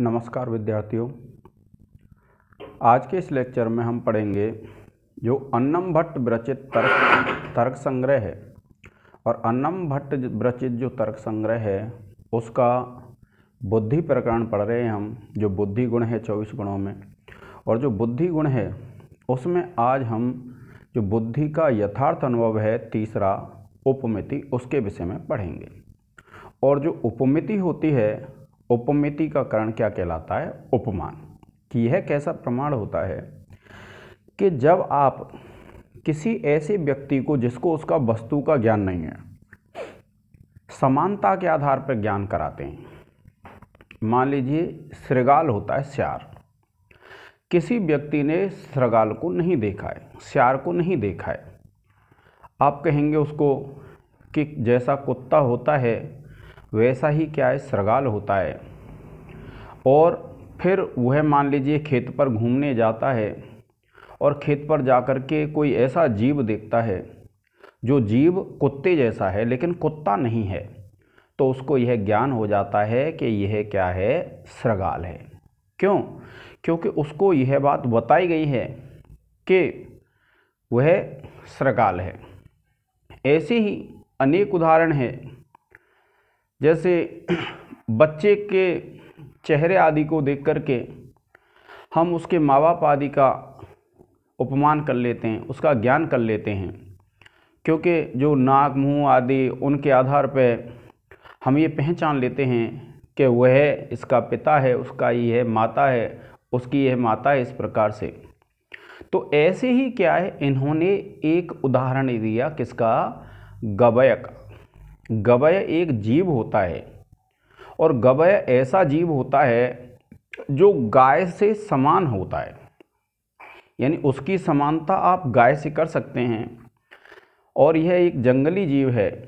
नमस्कार विद्यार्थियों। आज के इस लेक्चर में हम पढ़ेंगे जो अन्नम भट्ट विरचित तर्क संग्रह है। और अन्नम भट्ट विरचित जो तर्क संग्रह है उसका बुद्धि प्रकरण पढ़ रहे हैं हम, जो बुद्धि गुण है 24 गुणों में। और जो बुद्धि गुण है उसमें आज हम जो बुद्धि का यथार्थ अनुभव है तीसरा उपमिति, उसके विषय में पढ़ेंगे। और जो उपमिति होती है, उपमिति का कारण क्या कहलाता है? उपमान। कि यह कैसा प्रमाण होता है कि जब आप किसी ऐसे व्यक्ति को जिसको उसका वस्तु का ज्ञान नहीं है, समानता के आधार पर ज्ञान कराते हैं। मान लीजिए श्रृगाल होता है श्यार। किसी व्यक्ति ने श्रृगाल को नहीं देखा है, श्यार को नहीं देखा है। आप कहेंगे उसको कि जैसा कुत्ता होता है वैसा ही क्या है, श्रृगाल होता है। और फिर वह मान लीजिए खेत पर घूमने जाता है और खेत पर जाकर के कोई ऐसा जीव देखता है जो जीव कुत्ते जैसा है लेकिन कुत्ता नहीं है, तो उसको यह ज्ञान हो जाता है कि यह क्या है, श्रृगाल है। क्यों? क्योंकि उसको यह बात बताई गई है कि वह श्रृगाल है। ऐसे ही अनेक उदाहरण हैं। जैसे बच्चे के चेहरे आदि को देख करके हम उसके माँ बाप आदि का उपमान कर लेते हैं, उसका ज्ञान कर लेते हैं। क्योंकि जो नाक मुंह आदि उनके आधार पर हम ये पहचान लेते हैं कि वह इसका पिता है, उसका यह माता है, उसकी यह माता है, इस प्रकार से। तो ऐसे ही क्या है, इन्होंने एक उदाहरण दिया किसका? गवय का। गवय एक जीव होता है और गवय ऐसा जीव होता है जो गाय से समान होता है, यानी उसकी समानता आप गाय से कर सकते हैं। और यह एक जंगली जीव है।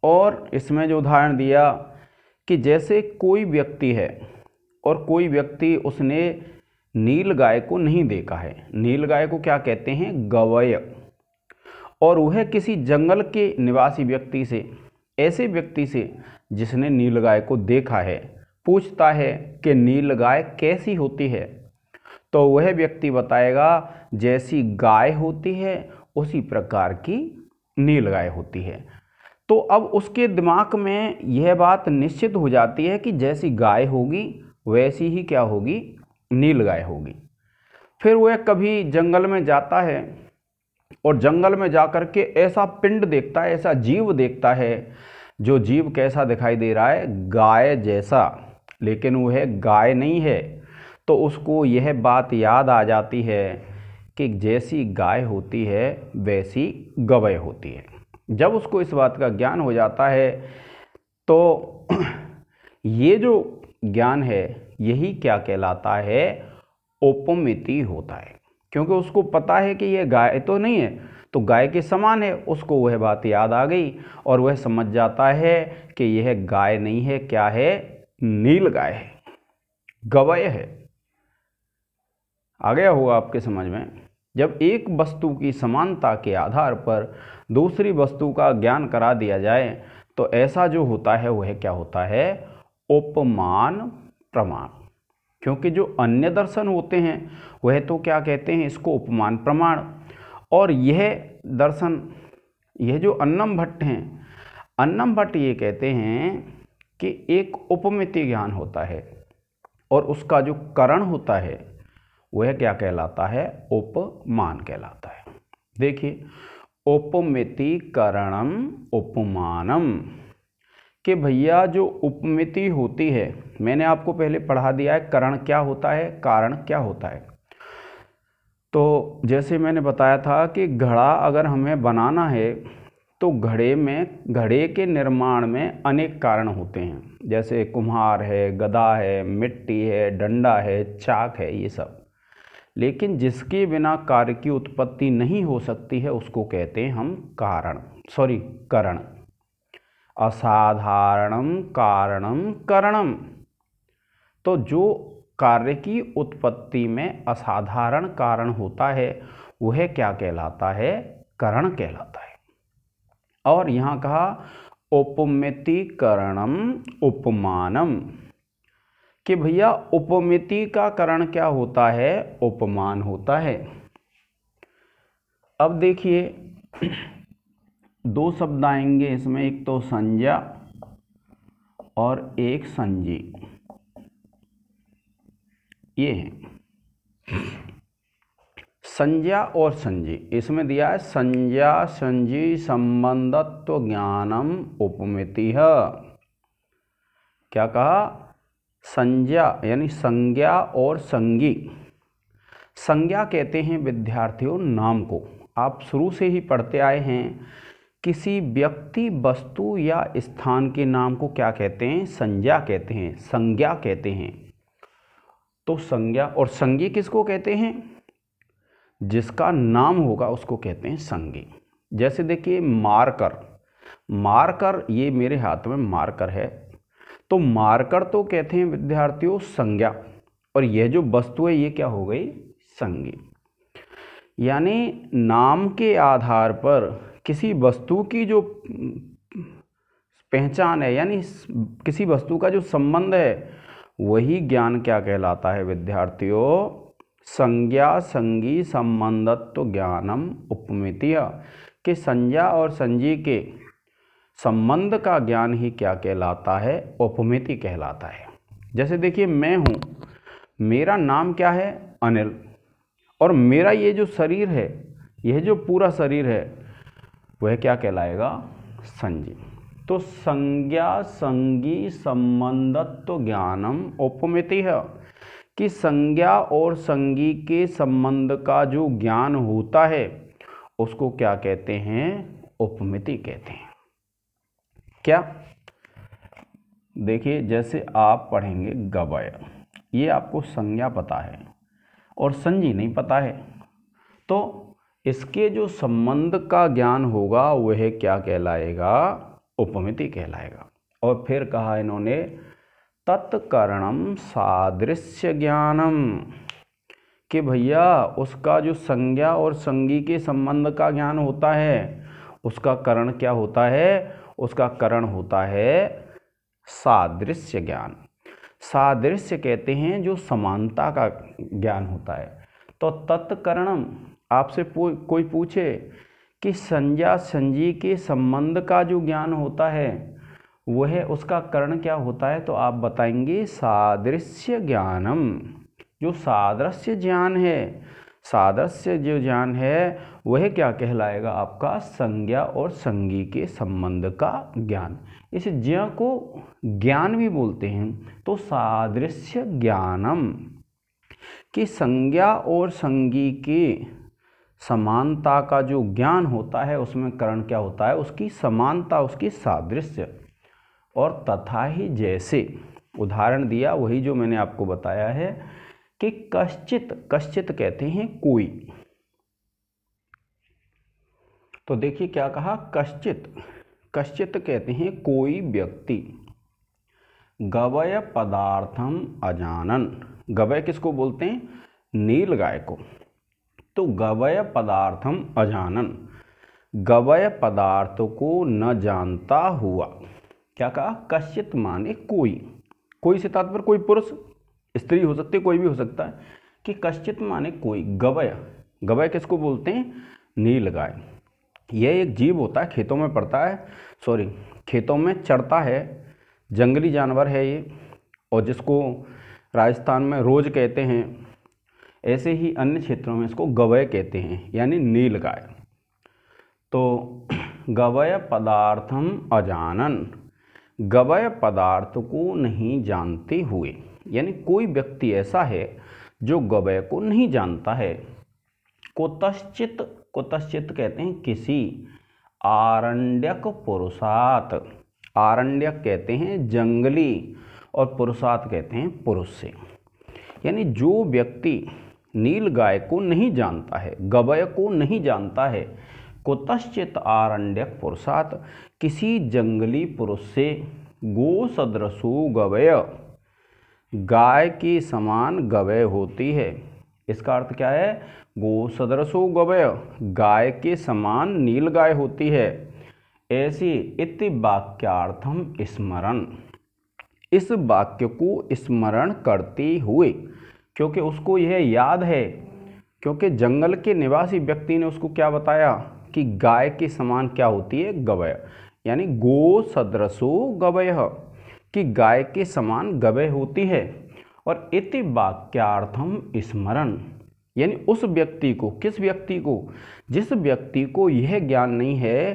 और इसमें जो उदाहरण दिया कि जैसे कोई व्यक्ति है और कोई व्यक्ति उसने नील गाय को नहीं देखा है। नील गाय को क्या कहते हैं? गवय। और वह किसी जंगल के निवासी व्यक्ति से, ऐसे व्यक्ति से जिसने नील गाय को देखा है, पूछता है कि नील गाय कैसी होती है, तो वह व्यक्ति बताएगा जैसी गाय होती है उसी प्रकार की नील गाय होती है। तो अब उसके दिमाग में यह बात निश्चित हो जाती है कि जैसी गाय होगी वैसी ही क्या होगी, नील गाय होगी। फिर वह कभी जंगल में जाता है और जंगल में जाकर के ऐसा पिंड देखता है, ऐसा जीव देखता है, जो जीव कैसा दिखाई दे रहा है? गाय जैसा, लेकिन वह गाय नहीं है। तो उसको यह बात याद आ जाती है कि जैसी गाय होती है वैसी गवय होती है। जब उसको इस बात का ज्ञान हो जाता है तो ये जो ज्ञान है यही क्या कहलाता है? उपमिति होता है। क्योंकि उसको पता है कि यह गाय तो नहीं है, तो गाय के समान है। उसको वह बात याद आ गई और वह समझ जाता है कि यह गाय नहीं है, क्या है? नील गाय है, गवय है। आ गया होगा आपके समझ में। जब एक वस्तु की समानता के आधार पर दूसरी वस्तु का ज्ञान करा दिया जाए तो ऐसा जो होता है वह क्या होता है? उपमान प्रमाण। क्योंकि जो अन्य दर्शन होते हैं वह तो क्या कहते हैं? इसको उपमान प्रमाण। और यह दर्शन, यह जो अन्नम भट्ट हैं, अन्नम भट्ट ये कहते हैं कि एक उपमिति ज्ञान होता है और उसका जो करण होता है वह क्या कहलाता है? उपमान कहलाता है। देखिए, उपमिति करणम उपमानम, कि भैया जो उपमिति होती है, मैंने आपको पहले पढ़ा दिया है करण क्या होता है, कारण क्या होता है। तो जैसे मैंने बताया था कि घड़ा अगर हमें बनाना है तो घड़े के निर्माण में अनेक कारण होते हैं। जैसे कुम्हार है, गदा है, मिट्टी है, डंडा है, चाक है, ये सब। लेकिन जिसके बिना कार्य की उत्पत्ति नहीं हो सकती है उसको कहते हैं हम करण। असाधारणम कारणम करणम। तो जो कार्य की उत्पत्ति में असाधारण कारण होता है वह क्या कहलाता है? करण कहलाता है। और यहाँ कहा उपमिति करणम उपमानम, कि भैया उपमिति का करण क्या होता है, उपमान होता है। अब देखिए दो शब्द आएंगे इसमें, एक तो संज्ञा और एक संजी, ये है संज्ञा और संजी। इसमें दिया है संज्ञा संजी संबंधत्व ज्ञानम उपमिति है। क्या कहा, संज्ञा यानी संज्ञा और संगी। संज्ञा कहते हैं विद्यार्थियों नाम को, आप शुरू से ही पढ़ते आए हैं, किसी व्यक्ति वस्तु या स्थान के नाम को क्या कहते हैं, संज्ञा कहते हैं, संज्ञा कहते हैं। तो संज्ञा और संगी किसको कहते हैं, जिसका नाम होगा उसको कहते हैं संगी। जैसे देखिए मार्कर, मार्कर ये मेरे हाथ में मार्कर है, तो मार्कर तो कहते हैं विद्यार्थियों संज्ञा, और यह जो वस्तु है ये क्या हो गई, संगी। यानी नाम के आधार पर किसी वस्तु की जो पहचान है, यानी किसी वस्तु का जो संबंध है, वही ज्ञान क्या कहलाता है विद्यार्थियों, संज्ञा संगी संबंधत्व ज्ञानम उपमिति। कि संज्ञा और संजी के संबंध का ज्ञान ही क्या कहलाता है, उपमिति कहलाता है। जैसे देखिए मैं हूँ, मेरा नाम क्या है, अनिल, और मेरा ये जो शरीर है, यह जो पूरा शरीर है, वह क्या कहलाएगा, संजी। तो संज्ञा संगी संबंधत्व ज्ञानम उपमिति है कि संज्ञा और संगी के संबंध का जो ज्ञान होता है उसको क्या कहते हैं, उपमिति कहते हैं। क्या, देखिए जैसे आप पढ़ेंगे गवय, ये आपको संज्ञा पता है और संजी नहीं पता है, तो इसके जो संबंध का ज्ञान होगा वह क्या कहलाएगा, उपमिति कहलाएगा। और फिर कहा इन्होंने तत्करणम सादृश्य ज्ञानम, कि भैया उसका जो संज्ञा और संगी के संबंध का ज्ञान होता है, उसका करण क्या होता है, उसका करण होता है सादृश्य ज्ञान। सादृश्य कहते हैं जो समानता का ज्ञान होता है। तो तत्करणम, आपसे कोई पूछे कि संज्ञा संजी के संबंध का जो ज्ञान होता है वह उसका करण क्या होता है, तो आप बताएंगे सादृश्य ज्ञानम। जो सादृश्य ज्ञान है, सादृश्य जो ज्ञान है वह क्या कहलाएगा, आपका संज्ञा और संगी के संबंध का ज्ञान। इस ज्ञ को ज्ञान भी बोलते हैं। तो सादृश्य ज्ञानम कि संज्ञा और संगी के समानता का जो ज्ञान होता है उसमें करण क्या होता है, उसकी समानता, उसकी सादृश्य। और तथा ही जैसे उदाहरण दिया, वही जो मैंने आपको बताया है कि कश्चित, कश्चित कहते हैं कोई। तो देखिए क्या कहा, कश्चित, कश्चित कहते हैं कोई व्यक्ति, गवय पदार्थम अजानन। गवय किसको बोलते हैं, नील गाय को। तो गवय पदार्थम अजानन, गवय पदार्थ को न जानता हुआ। क्या कहा, कश्चित माने कोई, कोई से तात्पर्य कोई पुरुष स्त्री हो सकती है, कोई भी हो सकता है, कि कश्चित माने कोई। गवय, गवय किसको बोलते हैं, नील गाय। यह एक जीव होता है, खेतों में पड़ता है, खेतों में चरता है, जंगली जानवर है ये, और जिसको राजस्थान में रोज कहते हैं, ऐसे ही अन्य क्षेत्रों में इसको गवय कहते हैं, यानी नील गाय। तो गवय पदार्थम अजानन, गवय पदार्थ को नहीं जानते हुए, यानी कोई व्यक्ति ऐसा है जो गवय को नहीं जानता है। कुतश्चित, कुतश्चित कहते हैं किसी, आरण्यक पुरुषात, आरण्यक कहते हैं जंगली, और पुरुषात कहते हैं पुरुष से। यानी जो व्यक्ति नील गाय को नहीं जानता है, गवय को नहीं जानता है, कुतश्चित आरण्यक पुरुषात, किसी जंगली पुरुष से, गो सदृशो गवय, गाय के समान गवय होती है। इसका अर्थ क्या है, गो सदृशो गवय, गाय के समान नील गाय होती है। ऐसी इति वाक्यार्थम स्मरण, इस वाक्य को स्मरण करते हुए, क्योंकि उसको यह याद है, क्योंकि जंगल के निवासी व्यक्ति ने उसको क्या बताया कि गाय के समान क्या होती है, गवय, यानी गो सदृशो गवय, कि गाय के समान गवय होती है। और इति वाक्यार्थम स्मरण, यानी उस व्यक्ति को, किस व्यक्ति को, जिस व्यक्ति को यह ज्ञान नहीं है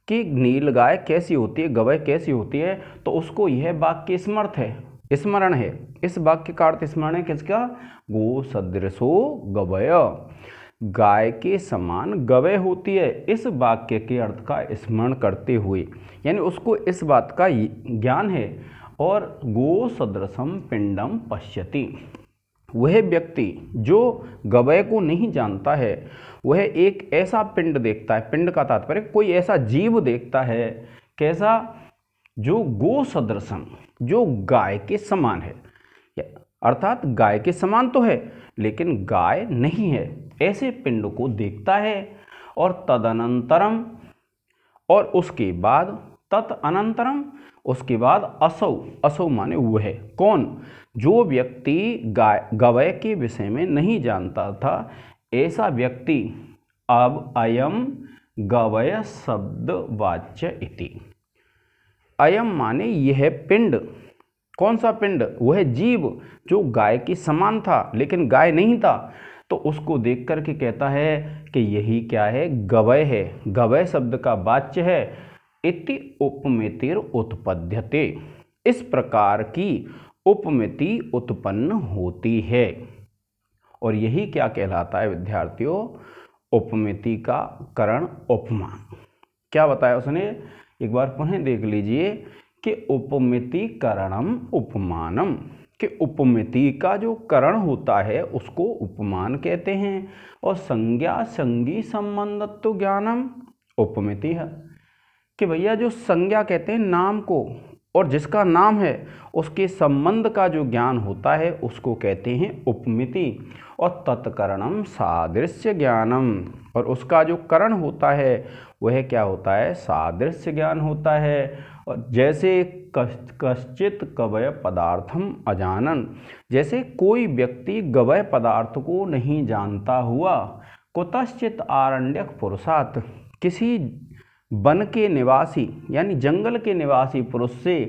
कि नीलगाय कैसी होती है, गवय कैसी होती है, तो उसको यह वाक्य स्मरण है। इस वाक्य का अर्थ स्मरण है किसका, गो सदृशो गवय, गाय के समान गवय होती है। इस वाक्य के अर्थ का स्मरण करते हुए, यानी उसको इस बात का ज्ञान है। और गो सदृशम पिंडम पश्यति, वह व्यक्ति जो गवय को नहीं जानता है, वह एक ऐसा पिंड देखता है, पिंड का तात्पर्य कोई ऐसा जीव देखता है, कैसा, जो गो सदृशम, जो गाय के समान है, अर्थात गाय के समान तो है लेकिन गाय नहीं है, ऐसे पिंड को देखता है। और तदनंतरम, और उसके बाद, तदनंतरम, उसके बाद असौ, असौ माने वह, कौन, जो व्यक्ति गवय के विषय में नहीं जानता था, ऐसा व्यक्ति अब अयम गवय शब्द वाच्य इति। अयम माने यह पिंड, कौन सा पिंड, वह जीव जो गाय के समान था लेकिन गाय नहीं था, तो उसको देख करके कहता है कि यही क्या है, गवय है, गवय शब्द का वाच्य है। इति उपमितिर उत्पद्यते, इस प्रकार की उपमिति उत्पन्न होती है। और यही क्या कहलाता है विद्यार्थियों, उपमिति का करण उपमा। क्या बताया उसने, एक बार पुनः देख लीजिए कि उपमिति करणम उपमानम, कि उपमिति का जो करण होता है उसको उपमान कहते हैं। और संज्ञा संगी संबंधत्व ज्ञानम उपमिति है, कि भैया जो संज्ञा कहते हैं नाम को, और जिसका नाम है उसके संबंध का जो ज्ञान होता है उसको कहते हैं उपमिति। और तत्करणम सादृश्य ज्ञानम, और उसका जो करण होता है वह क्या होता है, सादृश्य ज्ञान होता है। और जैसे कश्चित गवय पदार्थम अजानन, जैसे कोई व्यक्ति गवय पदार्थ को नहीं जानता हुआ, कुतश्चित आरण्यक पुरुषात्, किसी वन के निवासी यानी जंगल के निवासी पुरुष से,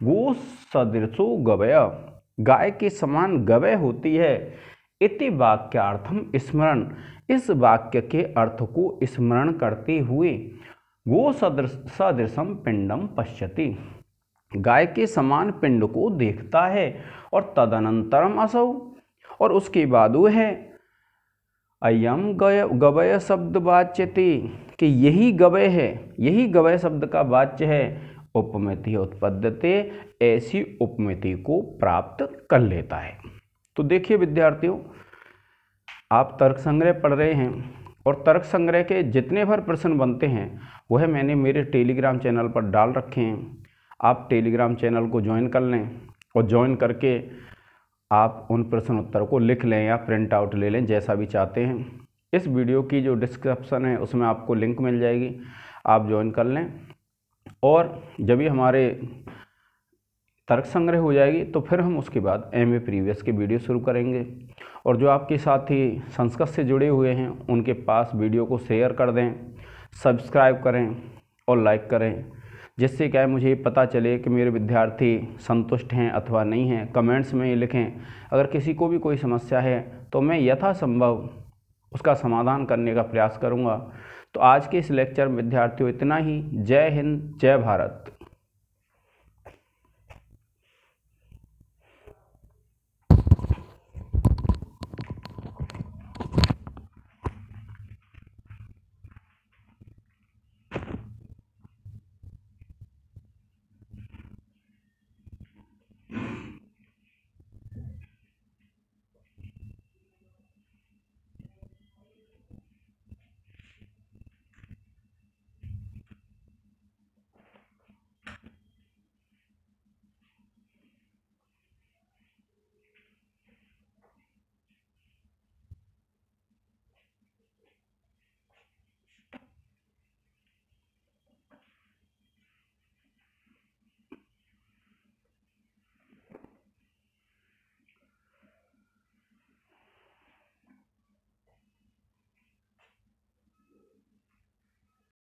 गो सदृशो गवय, गाय के समान गवय होती है। इति वाक्यार्थम स्मरण, इस वाक्य के अर्थ को स्मरण करते हुए, गो सदृशम पिंडम पश्यति, गाय के समान पिंड को देखता है। और तदनंतरम असौ, और उसके बाद वह है अयम गवय शब्द वाच्यते, कि यही गवय है, यही गवय शब्द का वाच्य है। उपमिति उत्पद्यते, ऐसी उपमिति को प्राप्त कर लेता है। तो देखिए विद्यार्थियों, आप तर्क संग्रह पढ़ रहे हैं और तर्क संग्रह के जितने भर प्रश्न बनते हैं वह मैंने मेरे टेलीग्राम चैनल पर डाल रखे हैं। आप टेलीग्राम चैनल को ज्वाइन कर लें और ज्वाइन करके आप उन प्रश्न उत्तर को लिख लें या प्रिंट आउट ले लें, जैसा भी चाहते हैं। इस वीडियो की जो डिस्क्रिप्शन है उसमें आपको लिंक मिल जाएगी, आप ज्वाइन कर लें। और जब भी हमारे तर्क संग्रह हो जाएगी तो फिर हम उसके बाद एमए प्रीवियस के वीडियो शुरू करेंगे। और जो आपके साथी संस्कृत से जुड़े हुए हैं उनके पास वीडियो को शेयर कर दें, सब्सक्राइब करें और लाइक करें, जिससे क्या है मुझे पता चले कि मेरे विद्यार्थी संतुष्ट हैं अथवा नहीं हैं। कमेंट्स में ये लिखें। अगर किसी को भी कोई समस्या है तो मैं यथासंभव उसका समाधान करने का प्रयास करूंगा। तो आज के इस लेक्चर में विद्यार्थियों इतना ही। जय हिंद, जय भारत।